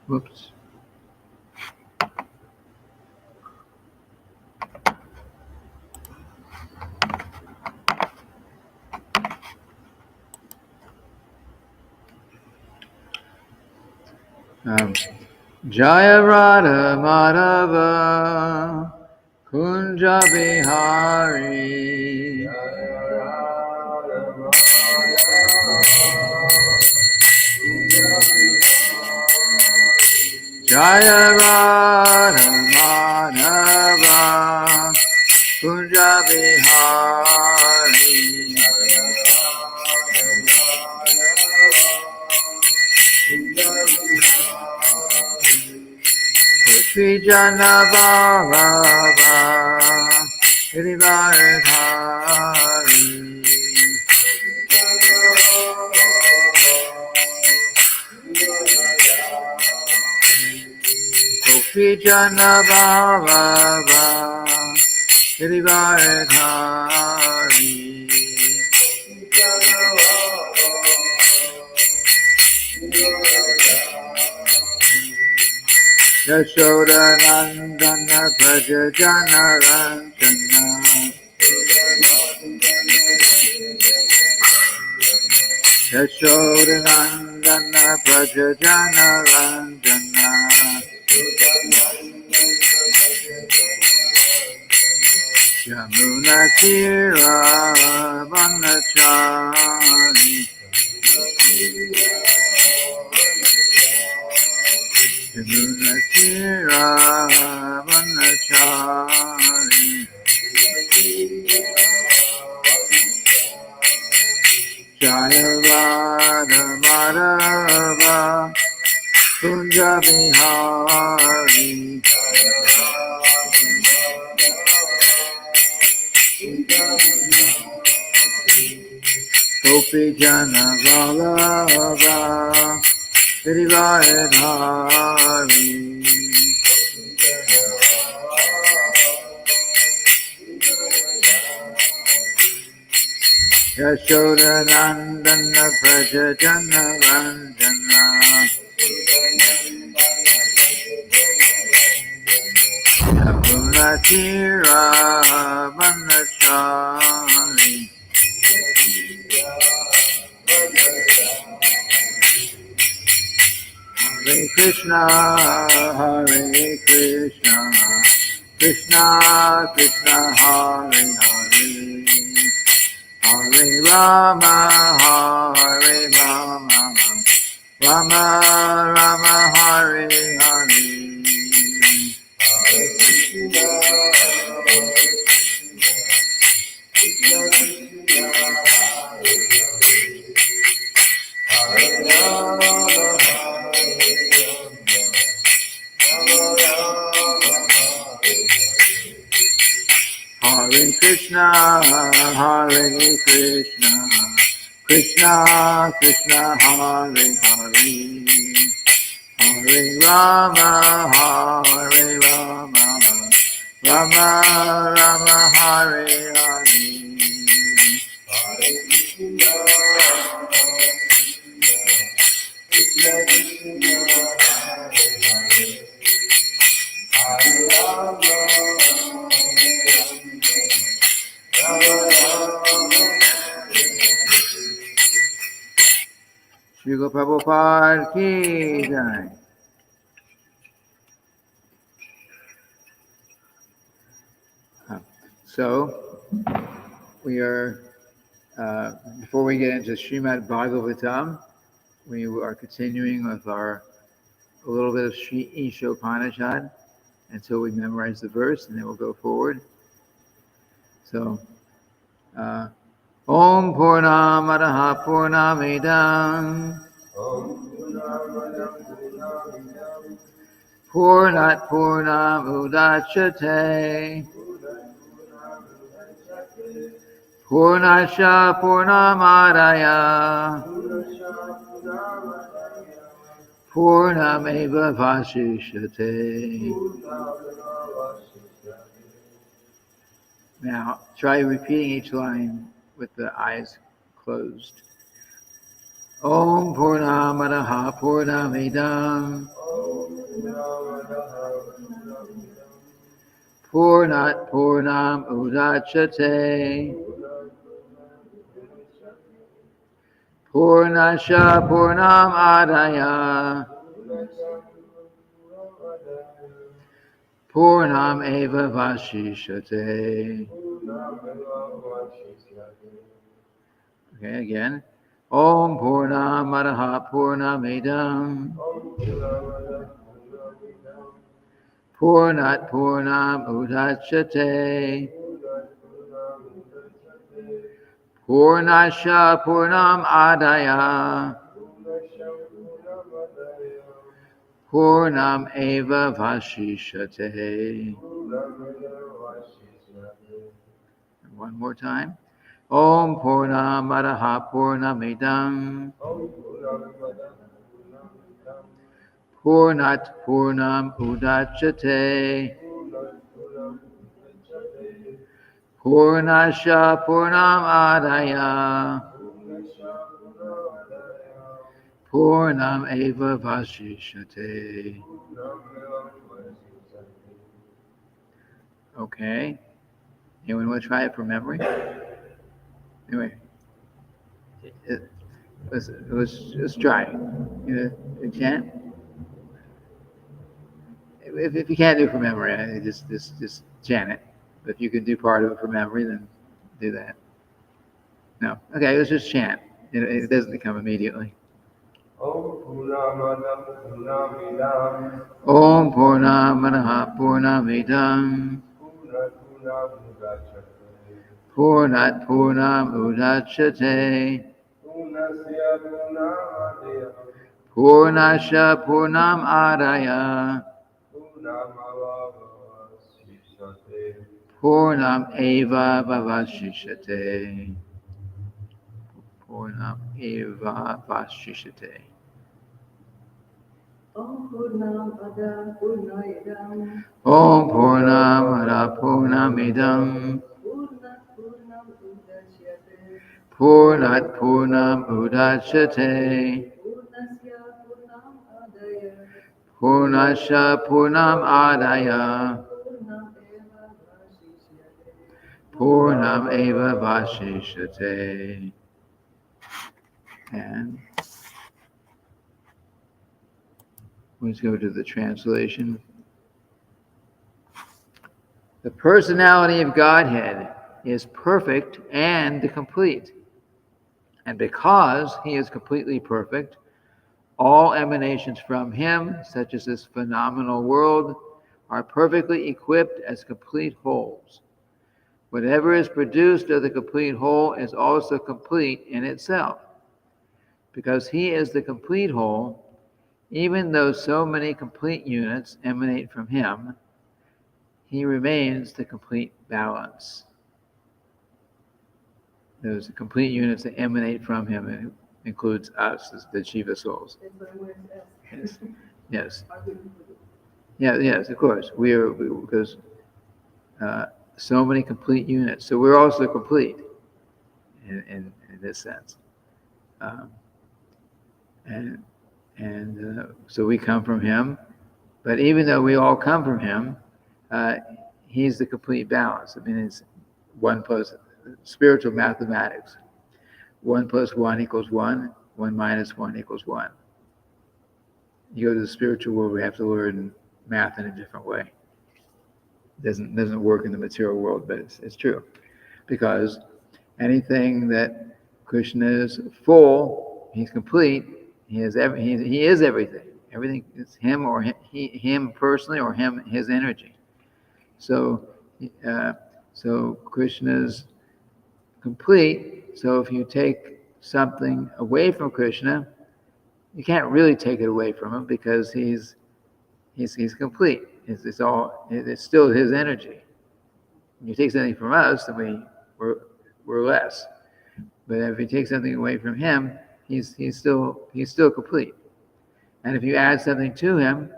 Whoops. Jaya Radha Madhava Kunja Bihari Jaya Radha Madhava Kunja Bihari Srijana Baba Hirivardhari Srijana Baba Hirivardhari Yashoda Nandana Prajajana Ranjana Yashoda Nandana Prajajana Ranjana Yamuna Tira Vanachari Yamuna Tira Vanachari Jaya Radha Madhava Kunja Bihari Gopi Jana Vallabha Hirivardhari Yashoda Nandana Prajajana Ranjana Yamuna Tira Vanachari Hare Krishna, Hare Krishna, Krishna Krishna, Hare Hare, Hare Rama, Hare Rama, Rama Rama, Hare Hare. Hare Krishna, Hare Krishna, Krishna Krishna, Hare Hare, Hare Rama, Hare Rama, Rama Rama, Hare Hare. Srila Prabhupada ki jai. So, we are, before we get into Srimad-bhagavatam, we are continuing with a little bit of Sri Ishopanishad until we memorize the verse, and then we'll go forward. So, Om Purnamadaha Purnamidam Purnat Purnamudachyate Purnasya Purnamadaya Purnameva Vasishyate. Now, try repeating each line with the eyes closed. Om Purnamadaha Purnamidam Purnat Purnam Udachate Purnasya Purnam Adaya Purnam Eva Vashishate. Okay, again. Om Purnamadaha Purnamidam Purnat Purnam Udachate Purnasya Purnam Adaya Purnam Eva Vashishate. One more time. Om Purnamadaha Purnamidam Purnat Purnam Udachate Purnasya Purnam Adaya Purnam Eva Vashishate. Okay. Anyone want to try it from memory? Anyway, let's try. You can't? If you can't do it from memory, just chant it. But if you can do part of it from memory, then do that. No. Okay, let's just chant. It doesn't come immediately. Om Purnamadaha Purnamidam Purnat Purnam Udachate Purnasya Purnam Adaya Purnam Eva Vavashishate. Purnam Eva Vashishate. Om Purnamada Purnamidam Om Purnamada Purnamidam Purnam Udachyate Purnat Purnam Udachate Purnasya Purnam Adaya Purnasya Purnam Adaya Purnam Eva Vashishyate. Purnam Eva Vashishate. And let's go to the translation. The personality of Godhead is perfect and complete. And because he is completely perfect, all emanations from him, such as this phenomenal world, are perfectly equipped as complete wholes. Whatever is produced of the complete whole is also complete in itself. Because he is the complete whole, even though so many complete units emanate from him, he remains the complete balance. Those complete units that emanate from him, and includes us as the Jiva souls. Yes. Yes, of course. Because so many complete units. So we're also complete in this sense. So we come from him. But even though we all come from him, he's the complete balance. I mean, it's 1 plus spiritual mathematics. 1 plus 1 equals 1. 1 minus 1 equals 1. You go to the spiritual world, we have to learn math in a different way. It doesn't work in the material world, but it's true. Because anything that Krishna is full, he's complete, he is everything. Everything is him or him personally or his energy. So Krishna's complete. So if you take something away from Krishna, you can't really take it away from him because he's complete. It's still his energy. When you take something from us, then we're less. But if you take something away from him, he's still complete. And if you add something to him,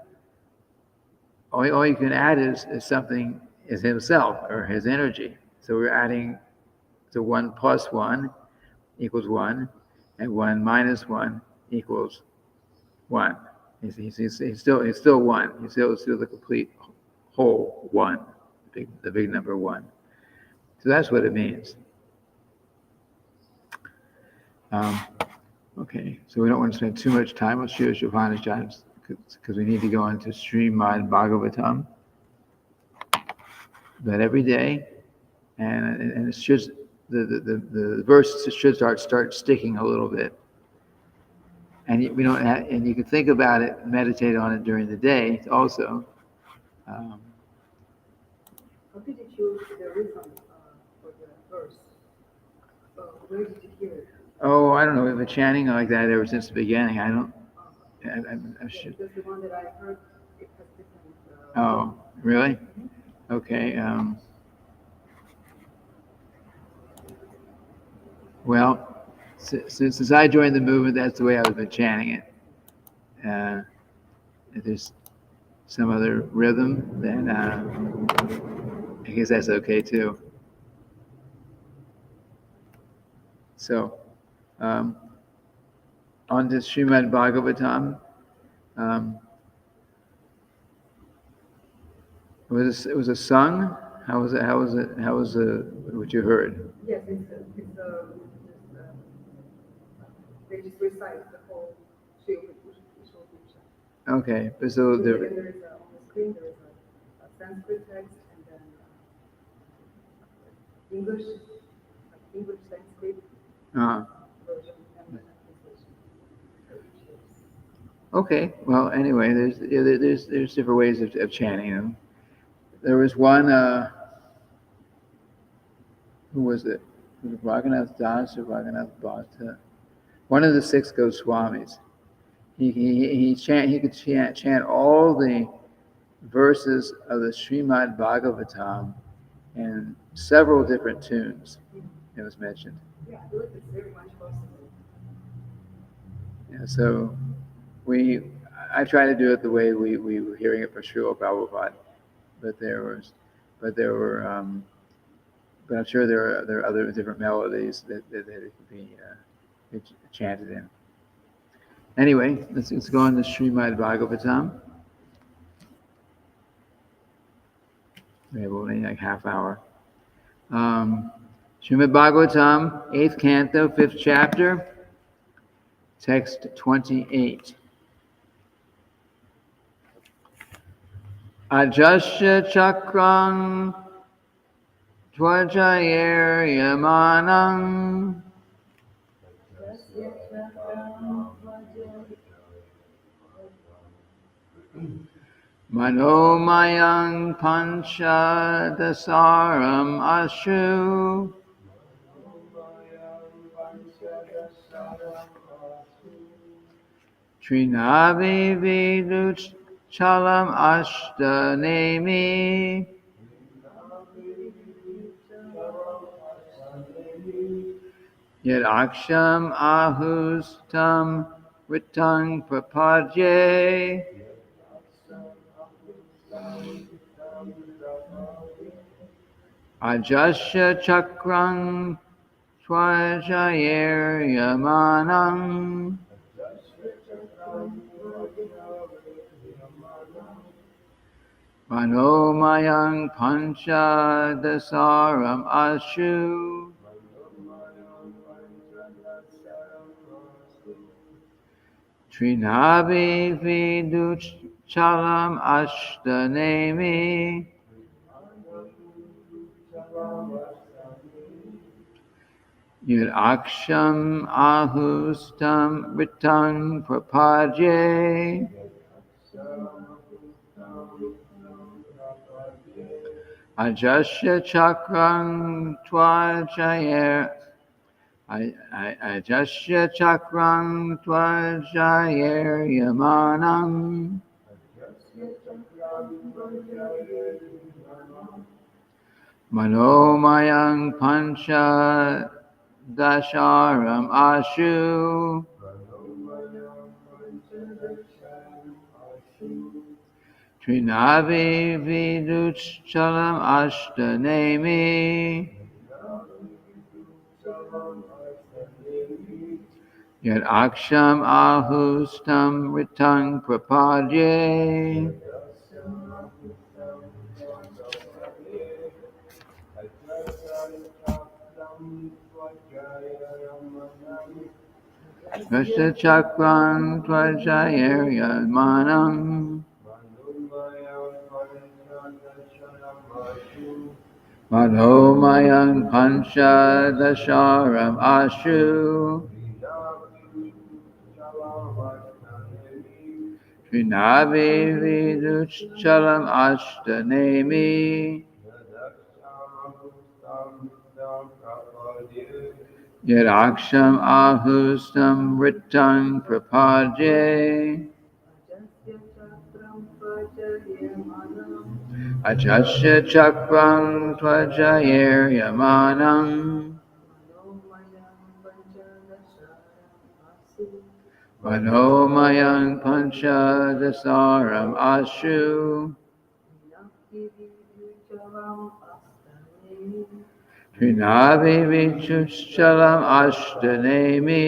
all you can add is something is himself or his energy. So we're adding, so 1 plus 1 equals 1, and 1 minus 1 equals 1. He's still 1. He's still the complete whole 1, the big number 1. So that's what it means. Okay, so we don't want to spend too much time on Sri Upanishads because we need to go on to Srimad-bhagavatam. But every day, and it should, the verse should start sticking a little bit. And we don't have, and you can think about it, meditate on it during the day also. How did you choose the rhythm for the verse? Where did you hear it? Oh, I don't know. We've been chanting like that ever since the beginning. I don't. I should. Because the one that I heard, it has different. Oh, really? Okay. Well, since I joined the movement, that's the way I've been chanting it. If there's some other rhythm, then I guess that's okay too. So, on to Srimad-bhagavatam. It was a sung. How was it? How was it? How was what you heard? Yes, they just recite the whole Sri Upanishad. Okay, but so There is on the screen there is a Sanskrit text and then English Sanskrit version and then translation. Okay. Well, anyway, there's different ways of chanting them. There was one. Who was it? Was it Raghunath Das or Raghunath Bhatta? One of the 6 Goswamis. He could chant all the verses of the Srimad-bhagavatam in several different tunes. It was mentioned. Yeah, I believe it's very much possible. Yeah, so I try to do it the way we were hearing it from Srila Prabhupada, but I'm sure there are other different melodies that it could be chanted in. Anyway, let's go on to Srimad-bhagavatam. We have only like half hour. Srimad-bhagavatam, 8th canto, 5th chapter, text 28. Ajasya chakrang tvajayir yamanam manomayang pancha dasaram ashu trinavi viduch chalam ashta nemi yad aksham ahustam ritang prapadye ajasya chakrang twajayir yamanam manomayang pancha dasaram ashu trinavi viduch chalam ashta nemi yad aksham ahustam ritang prapadye ajasya chakrang twajayir ajasya chakrang twajayir yamanam manomayang pancha dasharam ashu Trinavi Viduchalam Ashtanemi Yad Aksham Ahustam Ritang Prapadye Rashta Chakran Tvajayarya Manam Madhomayan Pancha Dasharam Ashu Trinavi Viduchalam Ashtanemi Yad Aksham Ahustam Ritam Prapadye Ajasya Chakram Tvajayir Yamanam Manomayan Pancha Dasaram Ashu Trinavi Vichuchalam Ashtanemi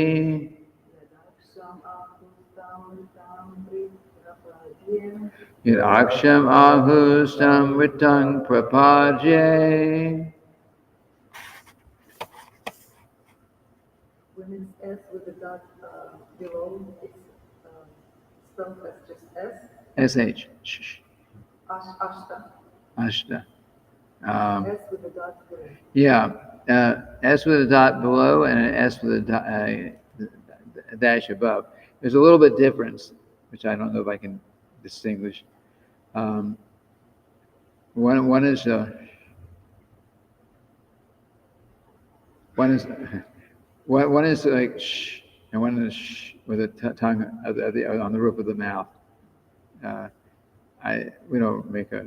Yad Aksham Ahustam Ritang Prapadye. When it's S with the dot below, it's spelled as just S. SH. Ashta. Ashta. S with the dot below. Yeah. S with a dot below and an S with a dash above. There's a little bit difference, which I don't know if I can distinguish. One is like shh, and one is shh with a tongue on the roof of the mouth. We don't make a.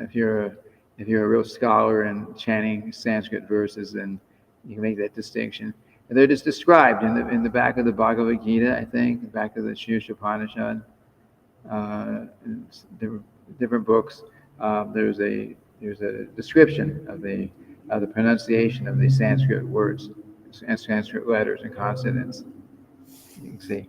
If you're a real scholar in chanting Sanskrit verses, then you can make that distinction. And they're just described in the back of the Bhagavad Gita, I think, the back of the Upanishad, different books. There's a description of the pronunciation of the Sanskrit words, Sanskrit letters and consonants. You can see.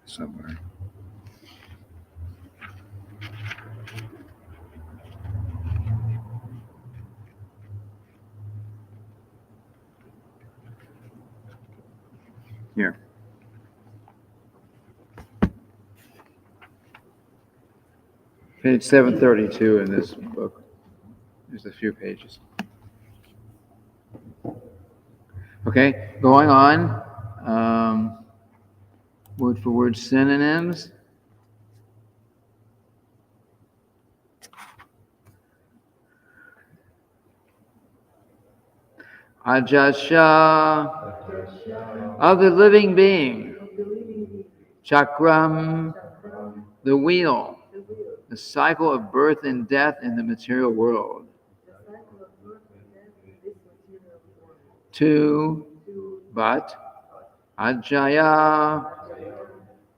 Somewhere. Here. Page 732 in this book. There's a few pages. Okay, going on. Word for word synonyms. Ajasha, of the living being. Chakram, the wheel, the cycle of birth and death in the material world. Two, but Ajaya,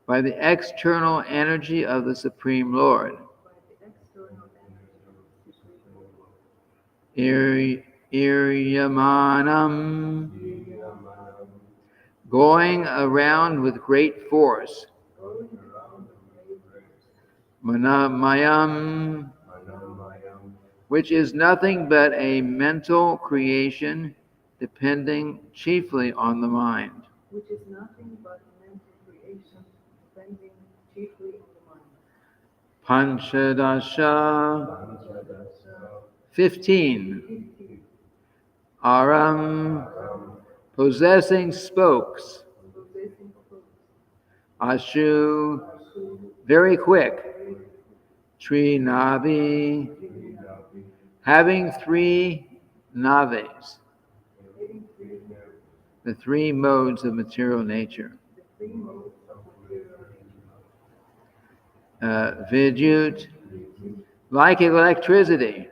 by the external energy of the Supreme Lord. Iryamanam, going around with great force. Manamayam, which is nothing but a mental creation depending chiefly on the mind. Which is nothing but mental creation depending chiefly on the mind. Panchadasha, 15. Aram, possessing spokes. Ashu, very quick. Trinavi, having 3 naves. The 3 modes of material nature. Vidyut, like electricity.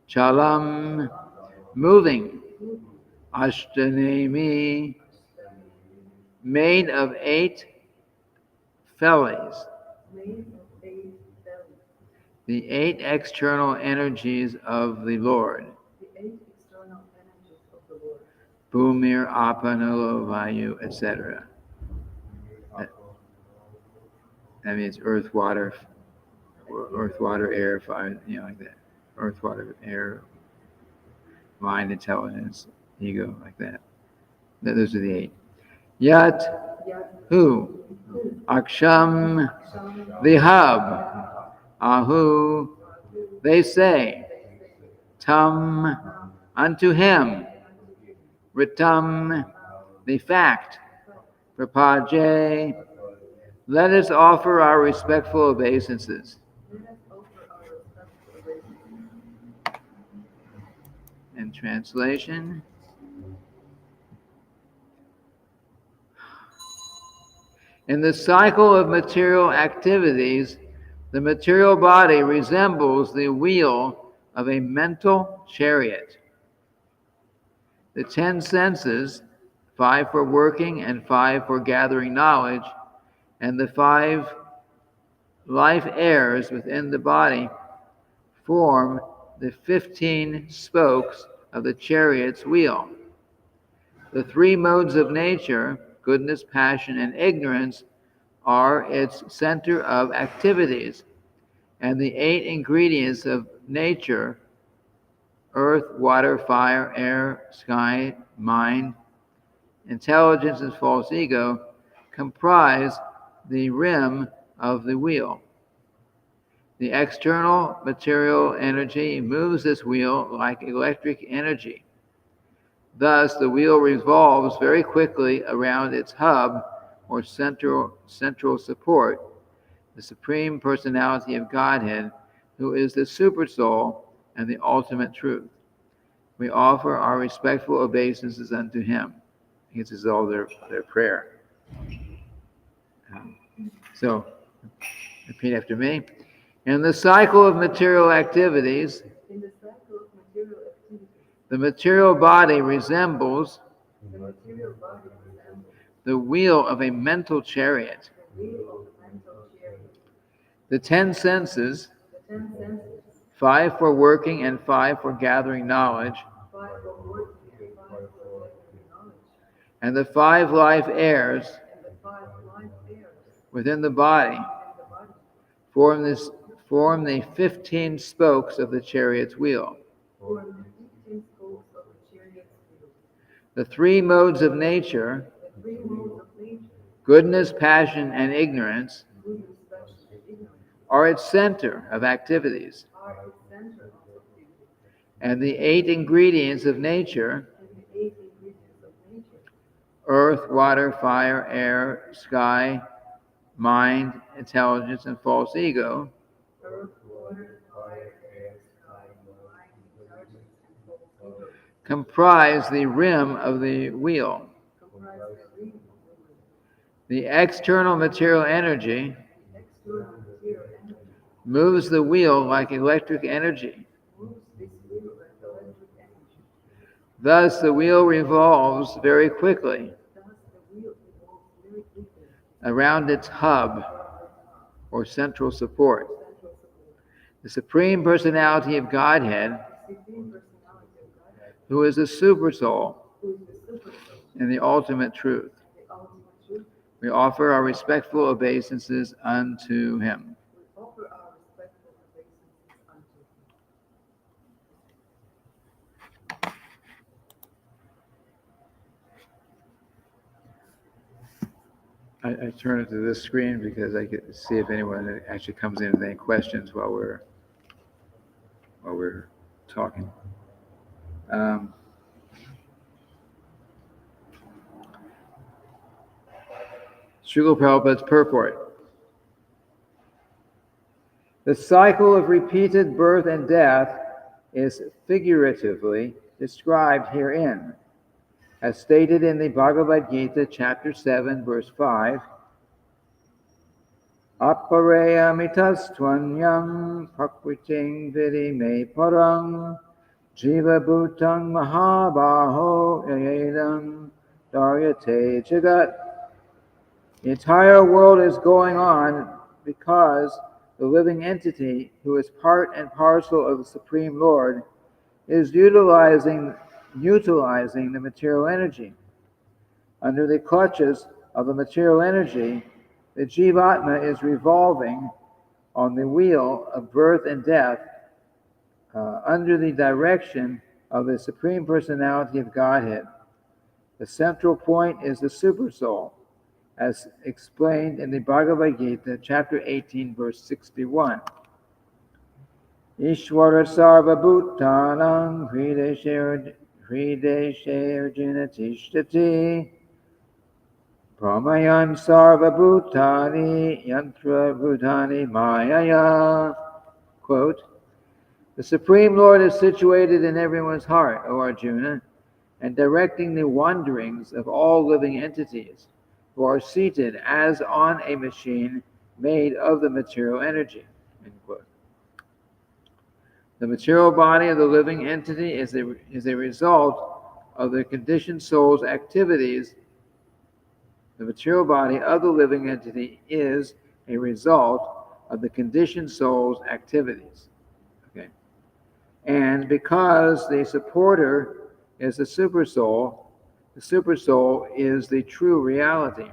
Chalam, moving. Ashtanemi, made of 8 fellies. The 8 external energies of the Lord. Bhumir, Apanalo, Vayu, etc. That means earth, water, air, fire, like that. Earth, water, air, mind, intelligence, ego, like that. Those are the 8. Yat, who? Aksham, the hub. Ahu, they say. Tam, unto him. Ritam, the fact. Prapaje, let us offer our respectful obeisances. In translation, in the cycle of material activities, the material body resembles the wheel of a mental chariot. The 10 senses, 5 for working and 5 for gathering knowledge, and the 5 life airs within the body form the 15 spokes of the chariot's wheel. The 3 modes of nature, goodness, passion, and ignorance, are its center of activities, and the 8 ingredients of nature, earth, water, fire, air, sky, mind, intelligence, and false ego, comprise the rim of the wheel. The external material energy moves this wheel like electric energy. Thus, the wheel revolves very quickly around its hub or central support, the Supreme Personality of Godhead, who is the Supersoul and the ultimate truth. We offer our respectful obeisances unto him. This is all their prayer. So, repeat after me. In the cycle of material activities, the material body resembles the wheel of a mental chariot. The 10 senses, 5 for working and 5 for gathering knowledge, and the 5 life airs within the body form the 15 spokes of the chariot's wheel. The 3 modes of nature, goodness, passion, and ignorance, are its center of activities. And the 8 ingredients of nature, earth, water, fire, air, sky, mind, intelligence, and false ego, comprise the rim of the wheel. The external material energy moves the wheel like electric energy. Thus, the wheel revolves very quickly around its hub or central support, the Supreme Personality of Godhead, who is the Supersoul and the ultimate truth. We offer our respectful obeisances unto him. I turn it to this screen because I get to see if anyone actually comes in with any questions while we're talking. Srila Prabhupada's purport. The cycle of repeated birth and death is figuratively described herein, as stated in the Bhagavad Gita, chapter 7, verse 5. Aparayamitastvanyam prakriting vidi me parang jiva bhutang mahabaho yayedam daryate jagat. The entire world is going on because the living entity, who is part and parcel of the Supreme Lord, is utilizing the material energy. Under the clutches of the material energy, the Jivatma is revolving on the wheel of birth and death under the direction of the Supreme Personality of Godhead. The central point is the Supersoul, as explained in the Bhagavad Gita, chapter 18, verse 61. Ishvara sarva bhutanam hrideshe arjuna tishtati Brahmayan sarva bhutani yantra bhutani mayaya. Quote, the Supreme Lord is situated in everyone's heart, O Arjuna, and directing the wanderings of all living entities, who are seated as on a machine made of the material energy. End quote. The material body of the living entity is a result of the conditioned soul's activities. The material body of the living entity is a result of the conditioned soul's activities. Okay. And because the supporter is the supersoul is the true reality.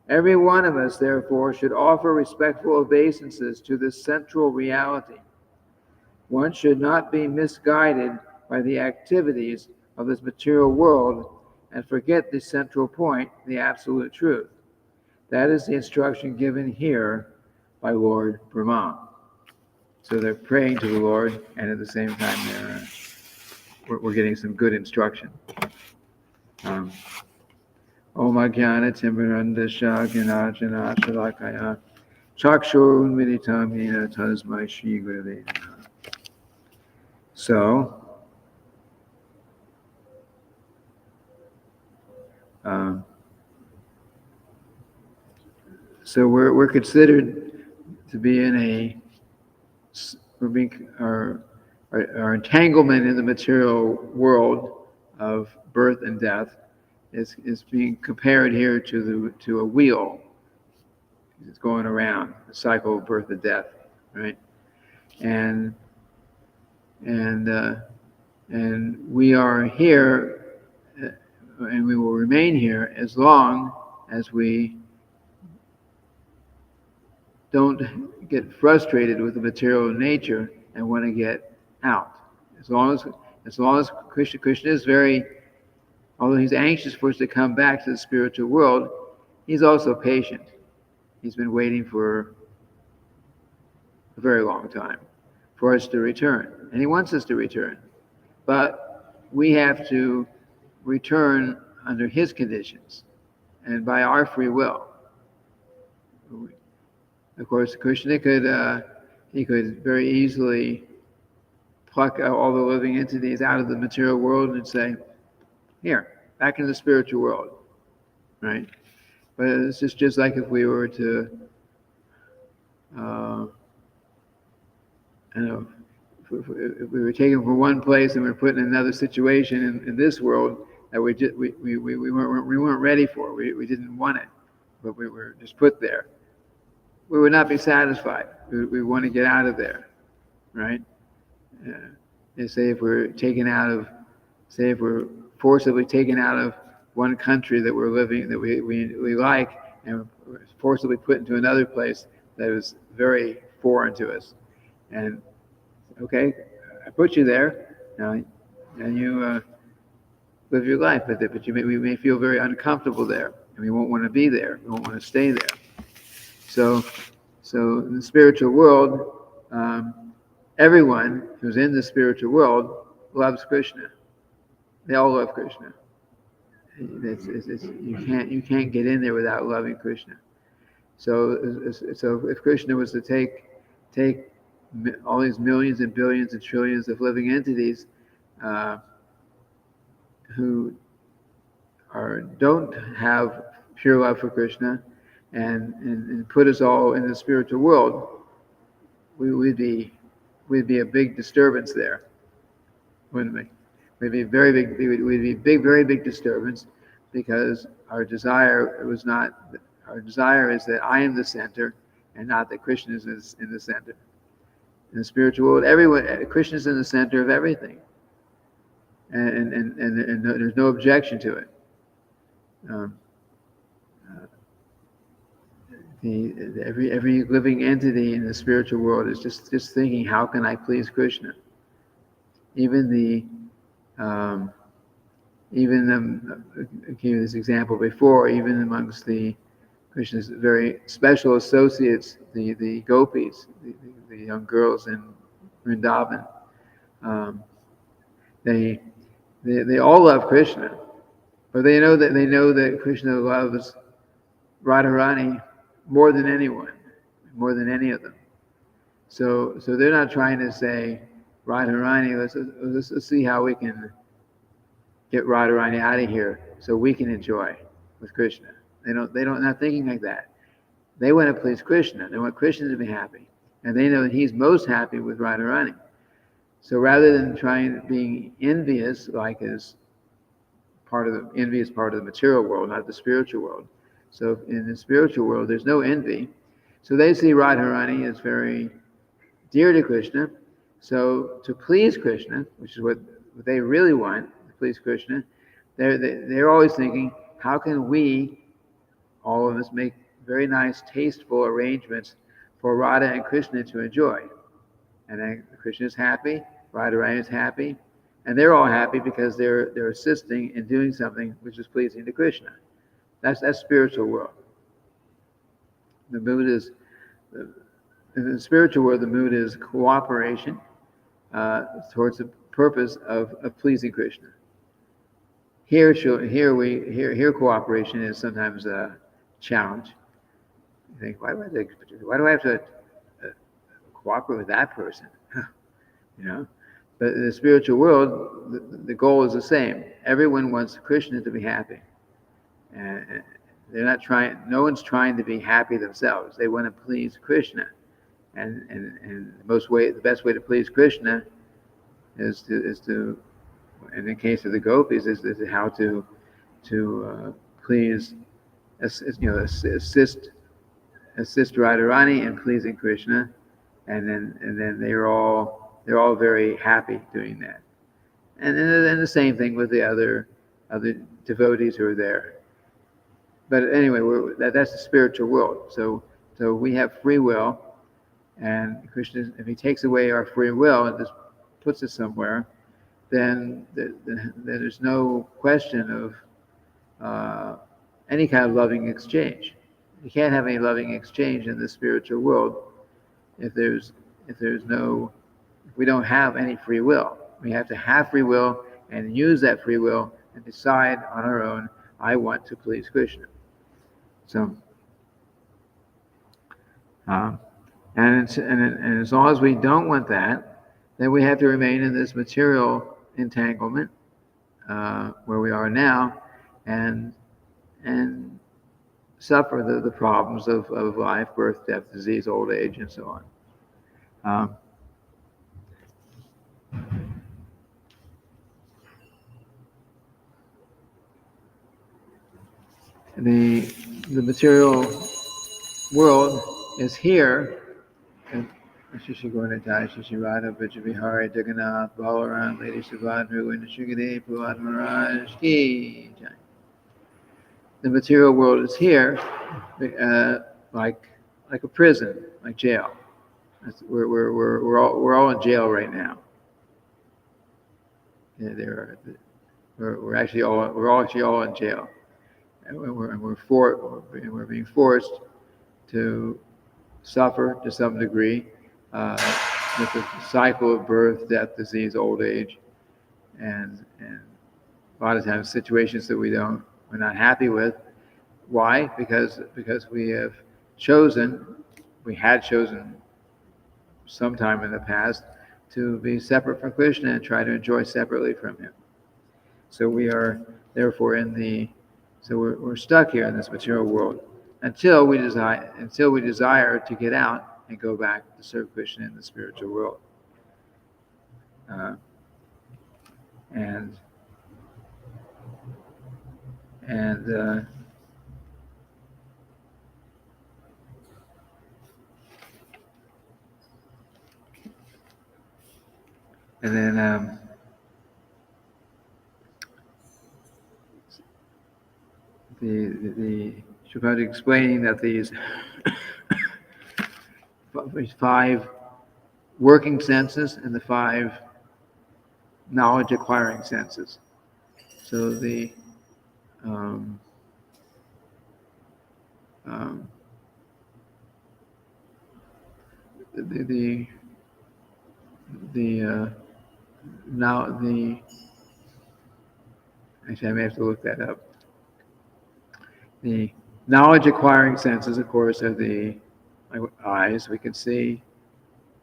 Every one of us, therefore, should offer respectful obeisances to this central reality. One should not be misguided by the activities of this material world and forget the central point, the absolute truth. That is the instruction given here by Lord Brahma. So they're praying to the Lord, and at the same time we're getting some good instruction. Om Ajnana Timmirandasya Gnanajana Shalakaya Chakshur Unmilitam Yena Tasmai Shri Gurave Namaha. So we're considered to be our entanglement in the material world of birth and death is being compared here to a wheel. It's going around the cycle of birth and death, right? And we are here, and we will remain here as long as we don't get frustrated with the material nature and want to get out. As long as Krishna is although he's anxious for us to come back to the spiritual world, he's also patient. He's been waiting for a very long time for us to return, and he wants us to return. But we have to return under his conditions and by our free will. Of course, Krishna could very easily pluck all the living entities out of the material world and say, here, back into the spiritual world, right? But it's just like if we were to, if we were taken from one place and we were put in another situation in this world that we weren't ready for, we didn't want it, but we were just put there. We would not be satisfied. We want to get out of there, right? Say if we're forcibly taken out of one country that we're living, that we like, and we're forcibly put into another place that is very foreign to us. And okay, I put you there now, and you live your life, but we may feel very uncomfortable there, and we won't want to be there. We won't want to stay there. So in the spiritual world, everyone who's in the spiritual world loves Krishna. They all love Krishna. You can't get in there without loving Krishna. So if Krishna was to take all these millions and billions and trillions of living entities who don't have pure love for Krishna, and put us all in the spiritual world, we'd be a big disturbance there, wouldn't we? We'd be very big disturbance, because our desire is that I am the center, and not that Krishna is in the center. In the spiritual world, Krishna is in the center of everything, and there's no objection to it. Every living entity in the spiritual world is just thinking, how can I please Krishna? Even I'll give you this example before, even amongst the Krishna's very special associates, the gopis, the young girls in Vrindavan, they all love Krishna, but they know that Krishna loves Radharani more than anyone, more than any of them. So they're not trying to say, Radharani, let's see how we can get Radharani out of here so we can enjoy with Krishna. They're not thinking like that. They want to please Krishna. They want Krishna to be happy, and they know that he's most happy with Radharani. So rather than being envious, like is part of the material world, not the spiritual world. So in the spiritual world, there's no envy. So they see Radharani as very dear to Krishna. So to please Krishna, which is what they really want, to please Krishna, they're always thinking, how can we, all of us, make very nice, tasteful arrangements for Radha and Krishna to enjoy? And then Krishna is happy, Radharani is happy, and they're all happy because they're assisting in doing something which is pleasing to Krishna. That's spiritual world. The mood is, in the spiritual world, the mood is cooperation towards the purpose of pleasing Krishna. Here cooperation is sometimes a challenge. You think, why do I have to cooperate with that person? But in the spiritual world, the goal is the same. Everyone wants Krishna to be happy, and they're not trying. No one's trying to be happy themselves. They want to please Krishna, and the best way to please Krishna is to, in the case of the gopis, is how to please, assist Radharani in pleasing Krishna, and then they're all very happy doing that. And then the same thing with the other devotees who are there. But anyway, that's the spiritual world. So we have free will, and Krishna, if he takes away our free will and just puts it somewhere, then there's no question of any kind of loving exchange. You can't have any loving exchange in the spiritual world if we don't have any free will. We have to have free will and use that free will and decide on our own, I want to please Krishna. So, and as long as we don't want that, then we have to remain in this material entanglement where we are now, and suffer the problems of life, birth, death, disease, old age, and so on. The material world is here. Shishi Gauratai, Shishi Radha, Vijayvihari, Jagannath, Balaram, Lady Subhadra, Indra Prahlad Maharaj Ki Jai. The material world is here, like a prison, like jail. We're all in jail right now. Yeah, we're actually all in jail, and we're being forced to suffer to some degree with the cycle of birth, death, disease, old age, and a lot of times situations that we're not happy with. Why? Because we had chosen sometime in the past to be separate from Krishna and try to enjoy separately from him. So we are therefore we're stuck here in this material world. until we desire to get out and go back to serve Krishna in the spiritual world. And then the Sripad explaining that these 5 working senses and the 5 knowledge acquiring senses. So the actually I may have to look that up. The knowledge acquiring senses, of course, are the eyes. We can see,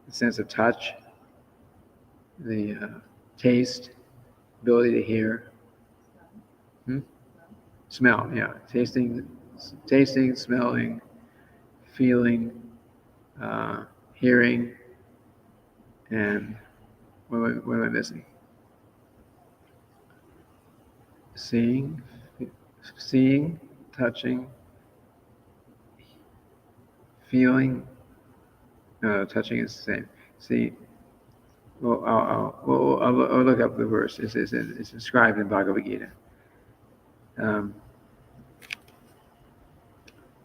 the sense of touch, the taste, ability to hear, smell. Yeah, tasting, smelling, feeling, hearing, and what am I missing? Seeing, touching, feeling. No, touching is the same. See, well, I'll look up the verse. It's described in Bhagavad Gita.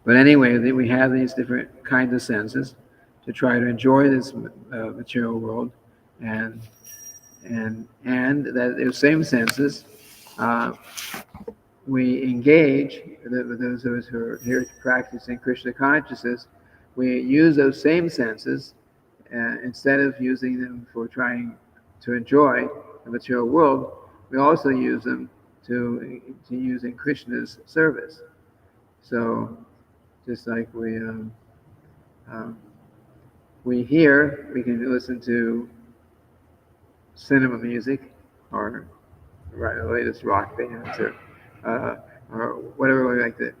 But anyway, we have these different kinds of senses to try to enjoy this material world, and that those same senses, we engage. Those of us who are here practicing Krishna consciousness, we use those same senses instead of using them for trying to enjoy the material world. We also use them to use in Krishna's service. So, just like we hear, we can listen to cinema music or the latest rock bands or whatever we like the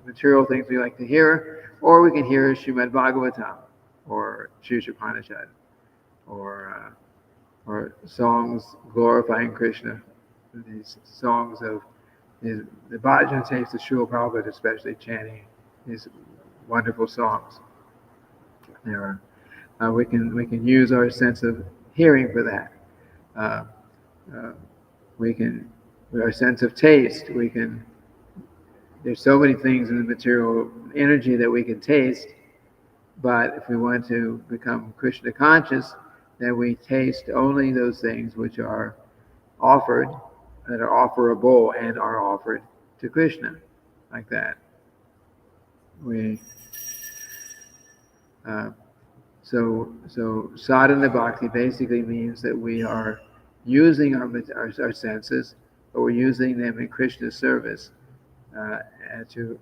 material things we like to hear, or we can hear Srimad-bhagavatam or Upanishad or songs glorifying Krishna. These songs of the bhajan tapes of Srila Prabhupada, especially chanting these wonderful songs. There are, we can use our sense of hearing for that. We can, with our sense of taste, we can. There's so many things in the material energy that we can taste, but if we want to become Krishna conscious, then we taste only those things which are offered, that are offerable and are offered to Krishna, like that. So sadhana bhakti basically means that we are using our senses, but we're using them in Krishna's service as a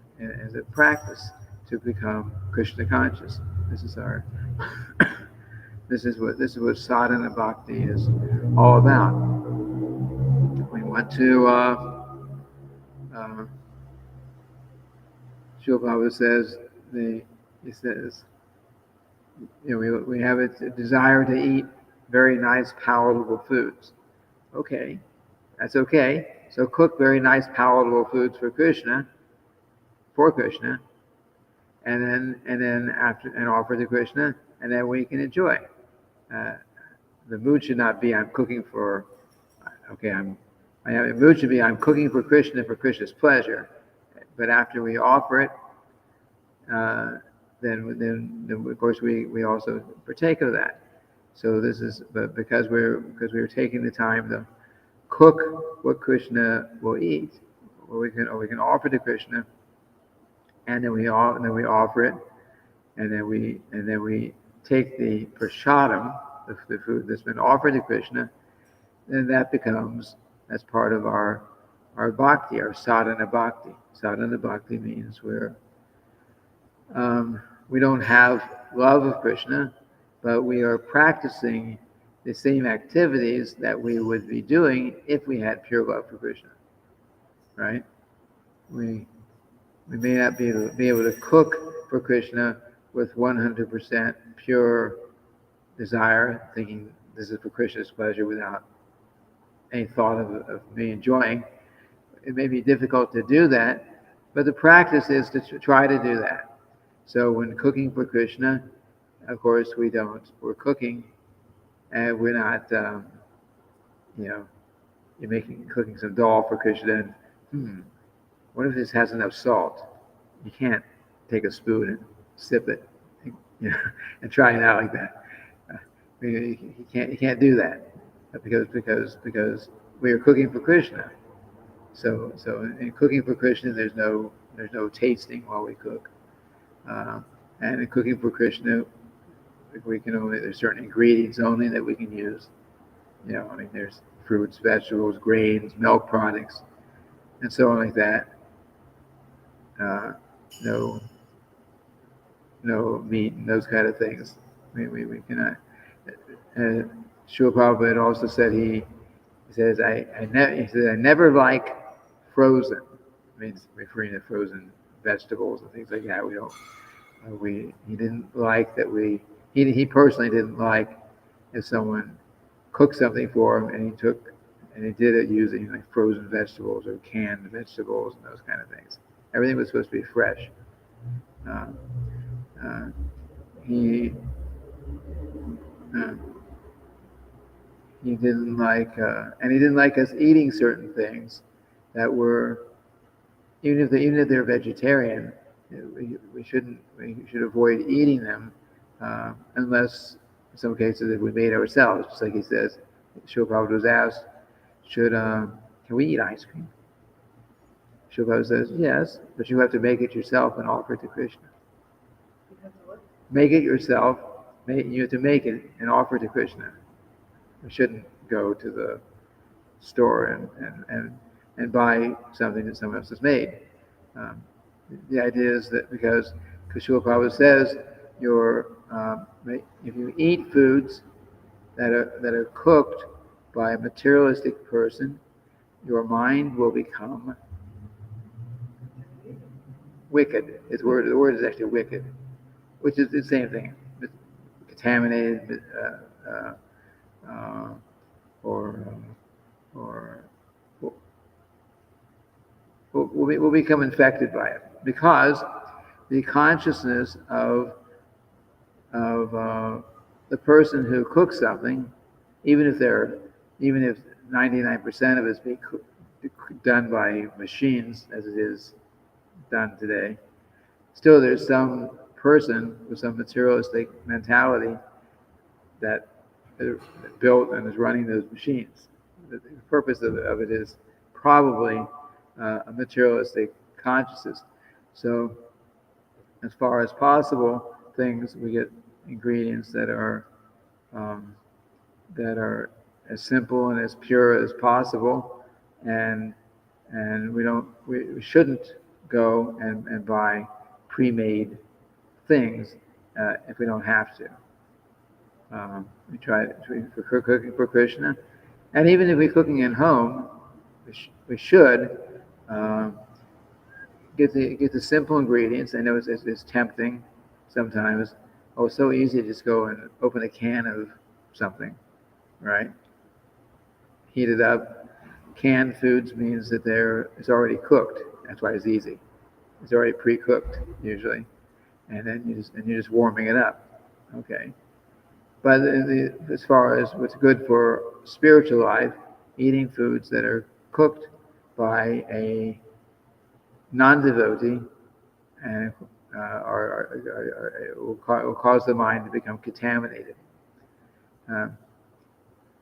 practice to become Krishna conscious. This is our this is what sadhana bhakti is all about. We want to. Srila Prabhupada says he says, we have a desire to eat very nice, palatable foods. Okay, that's okay. So cook very nice, palatable foods for Krishna, and then offer to Krishna, and then we can enjoy. The mood should not be I'm cooking for. Okay, the mood should be I'm cooking for Krishna's pleasure, but after we offer it, then of course we also partake of that. So this is, but because we're taking the time to cook what Krishna will eat, or we can offer to Krishna, and then we offer it, and then we take the prasadam, the food that's been offered to Krishna, then that's part of our bhakti, our sadhana bhakti. Sadhana bhakti means we don't have love of Krishna, but we are practicing the same activities that we would be doing if we had pure love for Krishna. Right? We may not be able to cook for Krishna with 100% pure desire, thinking this is for Krishna's pleasure without any thought of me enjoying. It may be difficult to do that, but the practice is to try to do that. So when cooking for Krishna, of course, we're cooking and we're not, you're cooking some dal for Krishna and, what if this has enough salt? You can't take a spoon and sip it, and try it out like that. You can't do that because we are cooking for Krishna. So in cooking for Krishna, there's no tasting while we cook. And in cooking for Krishna, there's certain ingredients only that we can use. There's fruits, vegetables, grains, milk products, and so on like that. No meat and those kind of things. We cannot. Srila Prabhupada also said he says I never like frozen. It means referring to frozen vegetables and things like that. He didn't like that he personally didn't like if someone cooked something for him and he did it using like frozen vegetables or canned vegetables and those kind of things. Everything was supposed to be fresh. He didn't like, and he didn't like us eating certain things that were, even if they're vegetarian, we should avoid eating them unless, in some cases, if we made ourselves. Just like he says, Srila Prabhupada was asked, can we eat ice cream? Srila Prabhupada says, yes, but you have to make it yourself and offer it to Krishna. Make it yourself. You have to make it and offer it to Krishna. We shouldn't go to the store and buy something that someone else has made. The idea is that because Srila Prabhupada says if you eat foods that are cooked by a materialistic person, your mind will become wicked. The word is actually wicked, which is the same thing. Contaminated, or will become infected by it, because the consciousness of the person who cooks something, even if 99% of it is being done by machines as it is done today, still there's some person with some materialistic mentality that built and is running those machines. The purpose of it is probably a materialistic consciousness. So, as far as possible, we get ingredients that are as simple and as pure as possible, and we shouldn't go and buy pre-made things if we don't have to. We try for cooking for Krishna, and even if we're cooking at home, we should get the simple ingredients. I know it's tempting sometimes. Oh, it's so easy to just go and open a can of something, right? Heat it up. Canned foods means that it's already cooked. That's why it's easy. It's already pre-cooked usually, and then you're just warming it up. Okay. But as far as what's good for spiritual life, eating foods that are cooked by a non-devotee and will cause the mind to become contaminated. I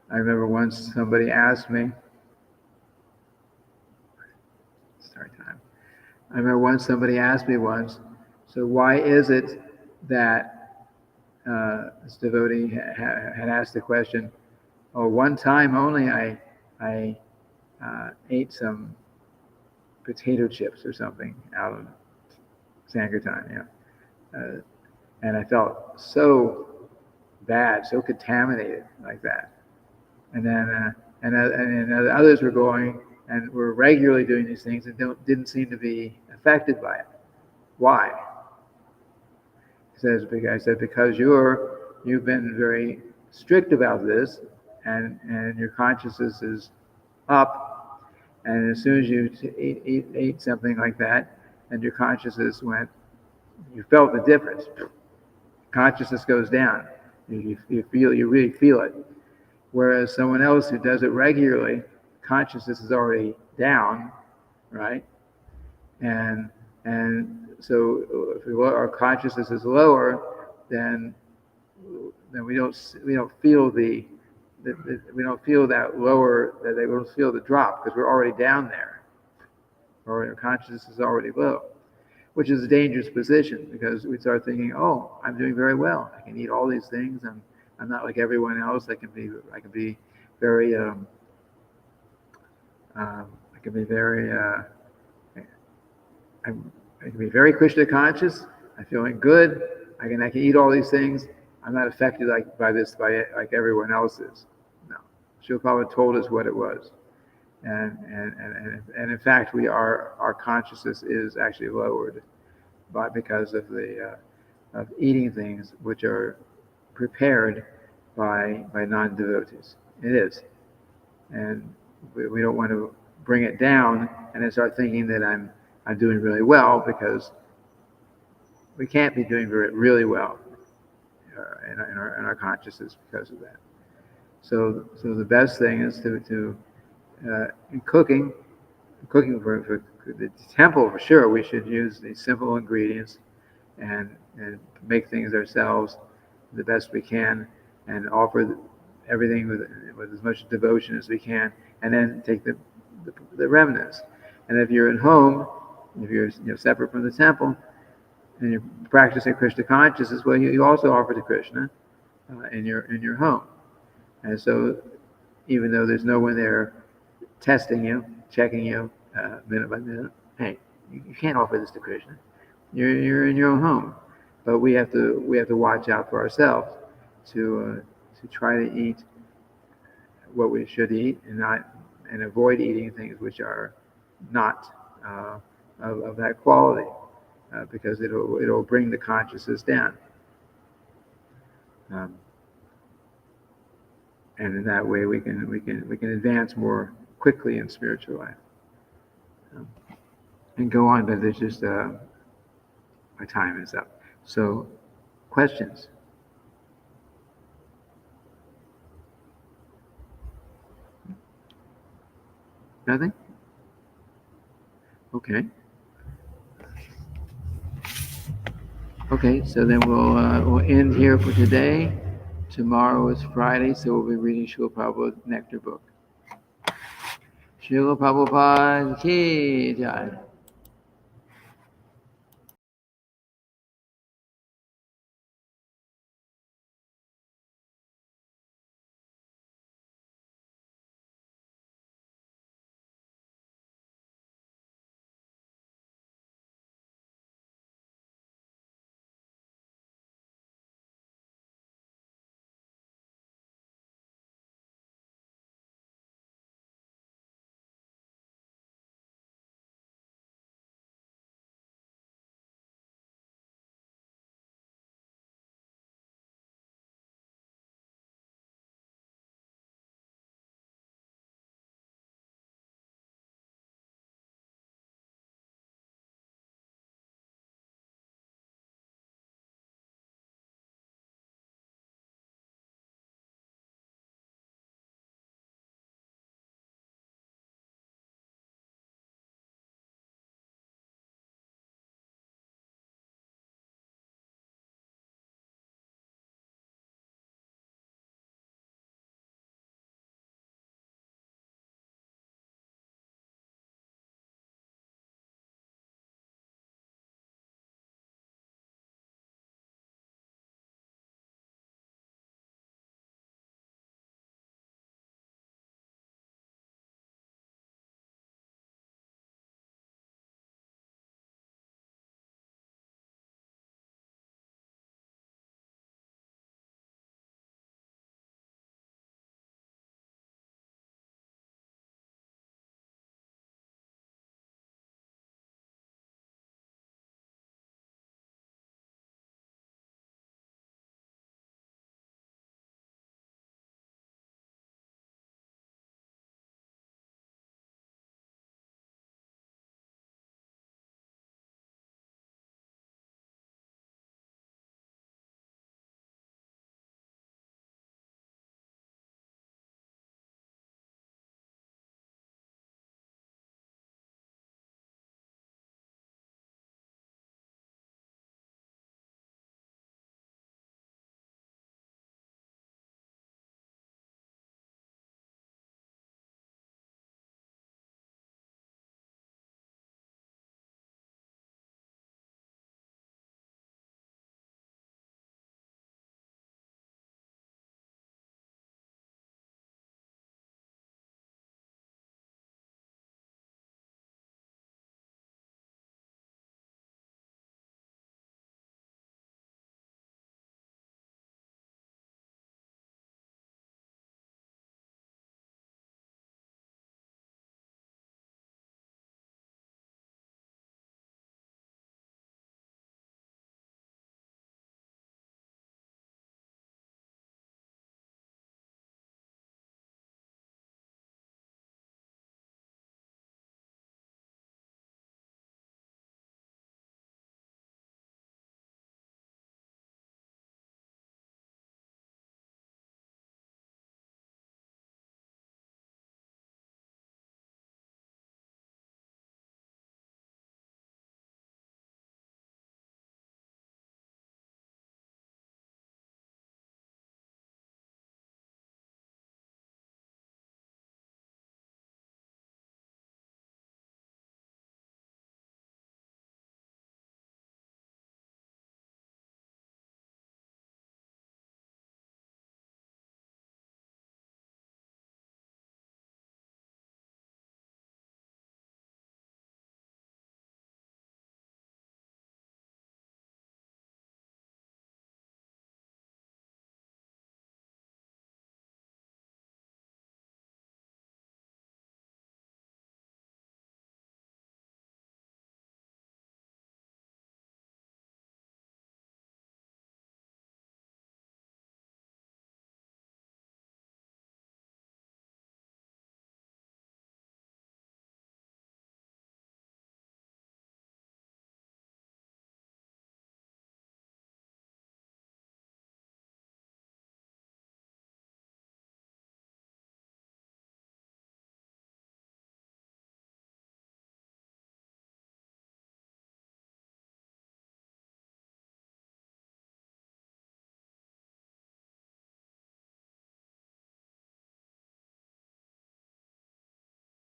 remember once somebody asked me, so why is it that this devotee had asked the question, one time only I ate some potato chips or something out of Sankirtan, and I felt so bad, so contaminated like that. And then and others were going and were regularly doing these things and didn't seem to be affected by it. Why? He says, I said, because you've been very strict about this, and your consciousness is up, and as soon as you ate something like that, and your consciousness went, you felt the difference. Consciousness goes down. You really feel it. Whereas someone else who does it regularly, consciousness is already down, right? And so if our consciousness is lower, then we don't feel we don't feel that lower, that they don't feel the drop, because we're already down there, or our consciousness is already low, which is a dangerous position, because we start thinking, oh, I'm doing very well. I can eat all these things. I'm not like everyone else. I can be very I can be very I can be very Krishna conscious. I'm feeling good. I can eat all these things. I'm not affected by like everyone else is. No, Srila Prabhupada told us what it was, and in fact, our consciousness is actually lowered because of of eating things which are prepared by non-devotees. It is, and we don't want to bring it down and then start thinking that I'm doing really well, because we can't be doing really well in our consciousness because of that. So the best thing is to in cooking for the temple, for sure, we should use these simple ingredients and make things ourselves the best we can, and offer everything with as much devotion as we can, and then take the remnants. And if you're at home, if you're separate from the temple, and you're practicing Krishna consciousness, well, you also offer to Krishna in your home. And so, even though there's no one there testing you, checking you minute by minute, hey, you can't offer this to Krishna. You're in your own home, but we have to watch out for ourselves to try to eat what we should eat, and avoid eating things which are not of that quality, because it'll bring the consciousness down, and in that way we can advance more quickly in spiritual life, and go on. But there's just my time is up. So, questions? Nothing? Okay. Okay, so then we'll end here for today. Tomorrow is Friday, so we'll be reading Srila Prabhupada's Nectar book. Srila Prabhupada ki jai.